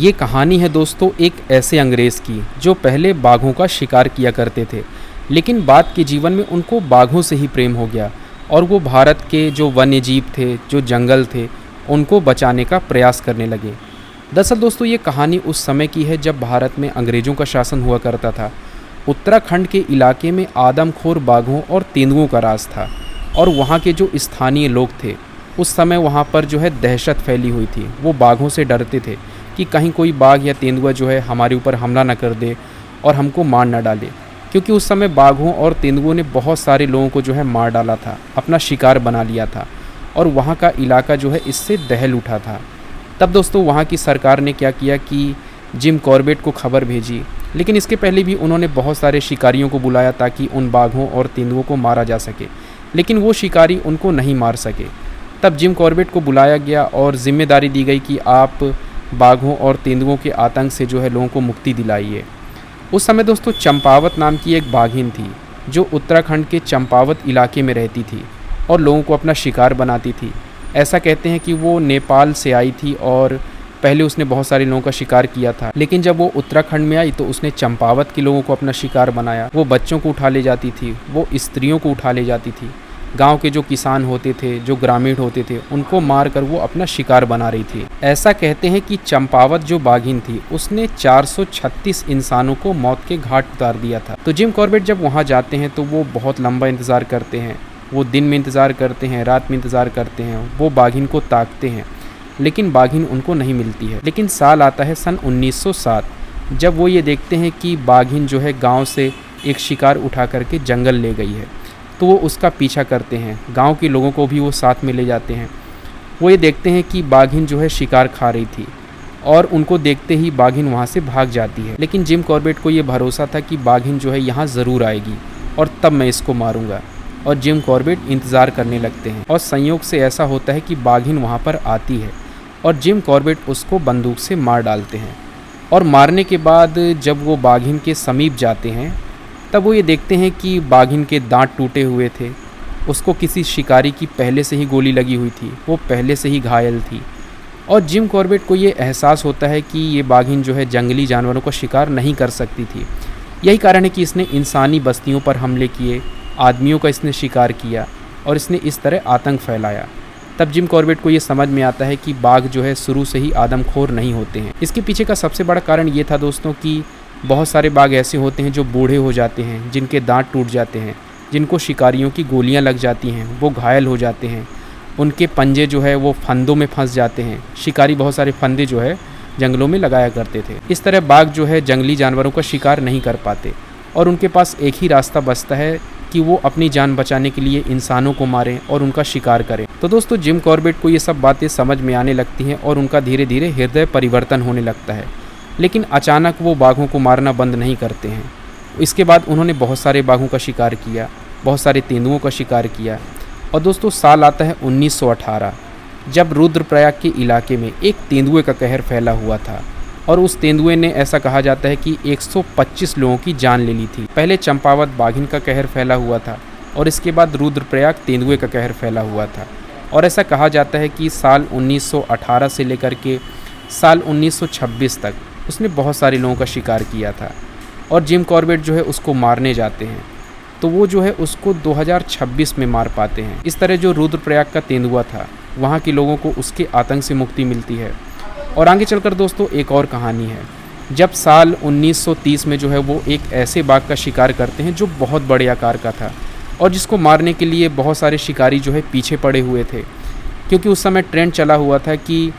ये कहानी है दोस्तों एक ऐसे अंग्रेज़ की जो पहले बाघों का शिकार किया करते थे, लेकिन बाद के जीवन में उनको बाघों से ही प्रेम हो गया और वो भारत के जो वन्य जीव थे, जो जंगल थे, उनको बचाने का प्रयास करने लगे। दरअसल दोस्तों ये कहानी उस समय की है जब भारत में अंग्रेज़ों का शासन हुआ करता था। उत्तराखंड के इलाके में आदमखोर बाघों और तेंदुओं का राज था और वहाँ के जो स्थानीय लोग थे उस समय वहाँ पर जो है दहशत फैली हुई थी। वो बाघों से डरते थे कि कहीं कोई बाघ या तेंदुआ जो है हमारे ऊपर हमला न कर दे और हमको मार न डाले, क्योंकि उस समय बाघों और तेंदुओं ने बहुत सारे लोगों को जो है मार डाला था, अपना शिकार बना लिया था और वहाँ का इलाका जो है इससे दहल उठा था। तब दोस्तों वहाँ की सरकार ने क्या किया कि जिम कॉर्बेट को खबर भेजी, लेकिन इसके पहले भी उन्होंने बहुत सारे शिकारियों को बुलाया ताकि उन बाघों और तेंदुओं को मारा जा सके, लेकिन वो शिकारी उनको नहीं मार सके। तब जिम कॉर्बेट को बुलाया गया और जिम्मेदारी दी गई कि आप बाघों और तेंदुओं के आतंक से जो है लोगों को मुक्ति दिलाइए। उस समय दोस्तों चंपावत नाम की एक बाघिन थी जो उत्तराखंड के चंपावत इलाके में रहती थी और लोगों को अपना शिकार बनाती थी। ऐसा कहते हैं कि वो नेपाल से आई थी और पहले उसने बहुत सारे लोगों का शिकार किया था, लेकिन जब वो उत्तराखंड में आई तो उसने चंपावत के लोगों को अपना शिकार बनाया। वो बच्चों को उठा ले जाती थी, वो स्त्रियों को उठा ले जाती थी, गांव के जो किसान होते थे, जो ग्रामीण होते थे, उनको मार कर वो अपना शिकार बना रही थी। ऐसा कहते हैं कि चंपावत जो बाघिन थी उसने 436 इंसानों को मौत के घाट उतार दिया था। तो जिम कॉर्बेट जब वहाँ जाते हैं तो वो बहुत लंबा इंतज़ार करते हैं। वो दिन में इंतज़ार करते हैं, रात में इंतज़ार करते हैं, वो बाघिन को ताकते हैं, लेकिन बाघिन उनको नहीं मिलती है। लेकिन साल आता है सन 1907, जब वो ये देखते हैं कि बाघिन जो है गाँव से एक शिकार उठा करके जंगल ले गई है, तो वो उसका पीछा करते हैं। गांव के लोगों को भी वो साथ में ले जाते हैं। वो ये देखते हैं कि बाघिन जो है शिकार खा रही थी और उनको देखते ही बाघिन वहाँ से भाग जाती है। लेकिन जिम कॉर्बेट को ये भरोसा था कि बाघिन जो है यहाँ ज़रूर आएगी और तब मैं इसको मारूंगा। और जिम कॉर्बेट इंतज़ार करने लगते हैं और संयोग से ऐसा होता है कि बाघिन वहाँ पर आती है और जिम कॉर्बेट उसको बंदूक से मार डालते हैं। और मारने के बाद जब वो बाघिन के समीप जाते हैं तब वो ये देखते हैं कि बाघिन के दांत टूटे हुए थे। उसको किसी शिकारी की पहले से ही गोली लगी हुई थी, वो पहले से ही घायल थी। और जिम कॉर्बेट को ये एहसास होता है कि ये बाघिन जो है जंगली जानवरों का शिकार नहीं कर सकती थी। यही कारण है कि इसने इंसानी बस्तियों पर हमले किए, आदमियों का इसने शिकार किया और इसने इस तरह आतंक फैलाया। तब जिम कॉर्बेट को ये समझ में आता है कि बाघ जो है शुरू से ही आदमखोर नहीं होते हैं। इसके पीछे का सबसे बड़ा कारण ये था दोस्तों कि बहुत सारे बाघ ऐसे होते हैं जो बूढ़े हो जाते हैं, जिनके दांत टूट जाते हैं, जिनको शिकारियों की गोलियां लग जाती हैं, वो घायल हो जाते हैं, उनके पंजे जो है वो फंदों में फंस जाते हैं। शिकारी बहुत सारे फंदे जो है जंगलों में लगाया करते थे। इस तरह बाघ जो है जंगली जानवरों का शिकार नहीं कर पाते और उनके पास एक ही रास्ता बचता है कि वो अपनी जान बचाने के लिए इंसानों को मारें और उनका शिकार करें। तो दोस्तों जिम कॉर्बेट को ये सब बातें समझ में आने लगती हैं और उनका धीरे धीरे हृदय परिवर्तन होने लगता है। लेकिन अचानक वो बाघों को मारना बंद नहीं करते हैं। इसके बाद उन्होंने बहुत सारे बाघों का शिकार किया, बहुत सारे तेंदुओं का शिकार किया। और दोस्तों साल आता है 1918, जब रुद्रप्रयाग के इलाके में एक तेंदुए का कहर फैला हुआ था और उस तेंदुए ने ऐसा कहा जाता है कि 125 लोगों की जान ले ली थी। पहले चंपावत बाघिन का कहर फैला हुआ था और इसके बाद रुद्रप्रयाग तेंदुए का कहर फैला हुआ था। और ऐसा कहा जाता है कि साल 1918 से लेकर के साल 1926 तक उसने बहुत सारे लोगों का शिकार किया था। और जिम कॉर्बेट जो है उसको मारने जाते हैं तो वो जो है उसको 2026 में मार पाते हैं। इस तरह जो रुद्रप्रयाग का तेंदुआ था वहाँ के लोगों को उसके आतंक से मुक्ति मिलती है। और आगे चलकर दोस्तों एक और कहानी है, जब साल 1930 में जो है वो एक ऐसे बाघ का शिकार करते हैं जो बहुत बड़े आकार का था और जिसको मारने के लिए बहुत सारे शिकारी जो है पीछे पड़े हुए थे, क्योंकि उस समय ट्रेंड चला हुआ था कि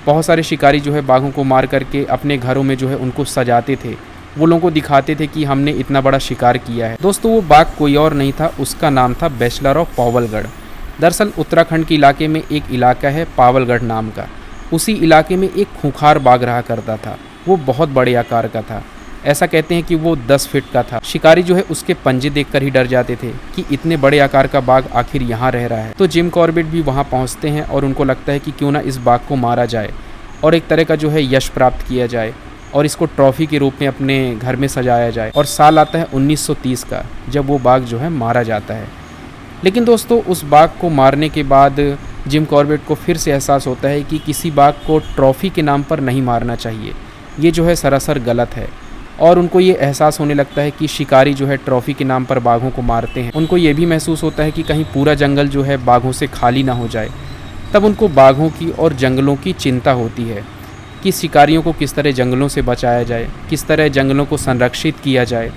बहुत सारे शिकारी जो है बाघों को मार करके अपने घरों में जो है उनको सजाते थे, वो लोगों को दिखाते थे कि हमने इतना बड़ा शिकार किया है। दोस्तों वो बाघ कोई और नहीं था, उसका नाम था बैचलर ऑफ पावलगढ़। दरअसल उत्तराखंड के इलाके में एक इलाका है पावलगढ़ नाम का, उसी इलाके में एक खूंखार बाघ रहा करता था। वो बहुत बड़े आकार का था, ऐसा कहते हैं कि वो 10 फीट का था। शिकारी जो है उसके पंजे देखकर ही डर जाते थे कि इतने बड़े आकार का बाघ आखिर यहाँ रह रहा है। तो जिम कॉर्बेट भी वहाँ पहुँचते हैं और उनको लगता है कि क्यों ना इस बाघ को मारा जाए और एक तरह का जो है यश प्राप्त किया जाए और इसको ट्रॉफी के रूप में अपने घर में सजाया जाए। और साल आता है 1930 का, जब वो बाघ जो है मारा जाता है। लेकिन दोस्तों उस बाघ को मारने के बाद जिम कॉर्बेट को फिर से एहसास होता है कि किसी बाघ को ट्रॉफी के नाम पर नहीं मारना चाहिए, ये जो है सरासर गलत है। और उनको ये एहसास होने लगता है कि शिकारी जो है ट्रॉफ़ी के नाम पर बाघों को मारते हैं। उनको ये भी महसूस होता है कि कहीं पूरा जंगल जो है बाघों से खाली ना हो जाए। तब उनको बाघों की और जंगलों की चिंता होती है कि शिकारियों को किस तरह जंगलों से बचाया जाए, किस तरह जंगलों को संरक्षित किया जाए।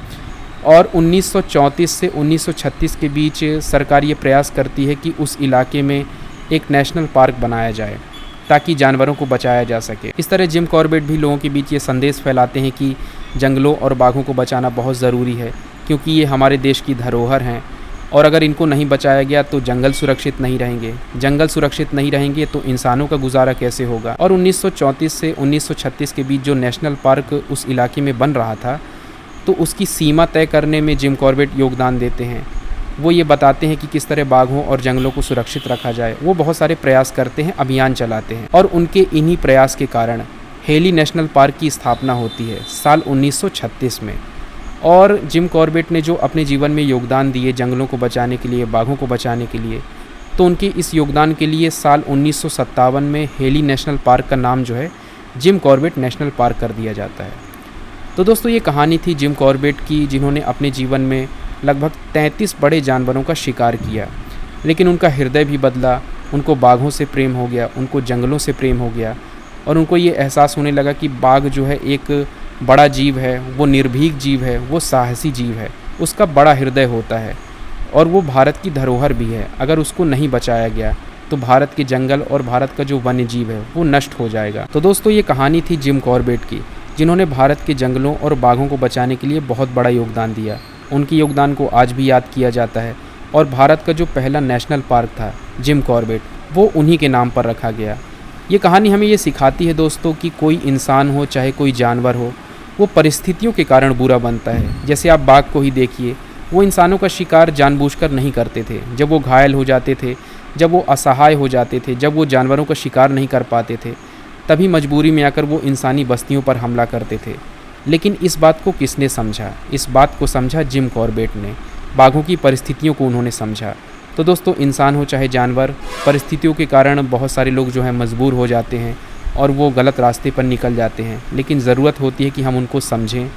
और 1934 से 1936 के बीच सरकार ये प्रयास करती है कि उस इलाके में एक नेशनल पार्क बनाया जाए ताकि जानवरों को बचाया जा सके। इस तरह जिम कॉर्बेट भी लोगों के बीच ये संदेश फैलाते हैं कि जंगलों और बाघों को बचाना बहुत ज़रूरी है, क्योंकि ये हमारे देश की धरोहर हैं और अगर इनको नहीं बचाया गया तो जंगल सुरक्षित नहीं रहेंगे। जंगल सुरक्षित नहीं रहेंगे तो इंसानों का गुजारा कैसे होगा। और 1934 से 1936 के बीच जो नेशनल पार्क उस इलाके में बन रहा था, तो उसकी सीमा तय करने में जिम कॉर्बेट योगदान देते हैं। वो ये बताते हैं कि किस तरह बाघों और जंगलों को सुरक्षित रखा जाए। वो बहुत सारे प्रयास करते हैं, अभियान चलाते हैं और उनके इन्हीं प्रयास के कारण हेली नेशनल पार्क की स्थापना होती है साल 1936 में। और जिम कॉर्बेट ने जो अपने जीवन में योगदान दिए जंगलों को बचाने के लिए, बाघों को बचाने के लिए, तो उनके इस योगदान के लिए साल 1957 में हेली नेशनल पार्क का नाम जो है जिम कॉर्बेट नेशनल पार्क कर दिया जाता है। तो दोस्तों ये कहानी थी जिम कॉर्बेट की, जिन्होंने अपने जीवन में लगभग 33 बड़े जानवरों का शिकार किया, लेकिन उनका हृदय भी बदला। उनको बाघों से प्रेम हो गया, उनको जंगलों से प्रेम हो गया और उनको ये एहसास होने लगा कि बाघ जो है एक बड़ा जीव है, वो निर्भीक जीव है, वो साहसी जीव है, उसका बड़ा हृदय होता है और वो भारत की धरोहर भी है। अगर उसको नहीं बचाया गया तो भारत के जंगल और भारत का जो वन्य जीव है वो नष्ट हो जाएगा। तो दोस्तों ये कहानी थी जिम कॉर्बेट की, जिन्होंने भारत के जंगलों और बाघों को बचाने के लिए बहुत बड़ा योगदान दिया। उनके योगदान को आज भी याद किया जाता है और भारत का जो पहला नेशनल पार्क था जिम कॉर्बेट, वो उन्हीं के नाम पर रखा गया। ये कहानी हमें ये सिखाती है दोस्तों कि कोई इंसान हो चाहे कोई जानवर हो, वो परिस्थितियों के कारण बुरा बनता है। जैसे आप बाघ को ही देखिए, वो इंसानों का शिकार जानबूझकर नहीं करते थे। जब वो घायल हो जाते थे, जब वो असहाय हो जाते थे, जब वो जानवरों का शिकार नहीं कर पाते थे, तभी मजबूरी में आकर वो इंसानी बस्तियों पर हमला करते थे। लेकिन इस बात को किसने समझा? इस बात को समझा जिम कॉर्बेट ने। बाघों की परिस्थितियों को उन्होंने समझा। तो दोस्तों इंसान हो चाहे जानवर, परिस्थितियों के कारण बहुत सारे लोग जो है मजबूर हो जाते हैं और वो गलत रास्ते पर निकल जाते हैं, लेकिन ज़रूरत होती है कि हम उनको समझें।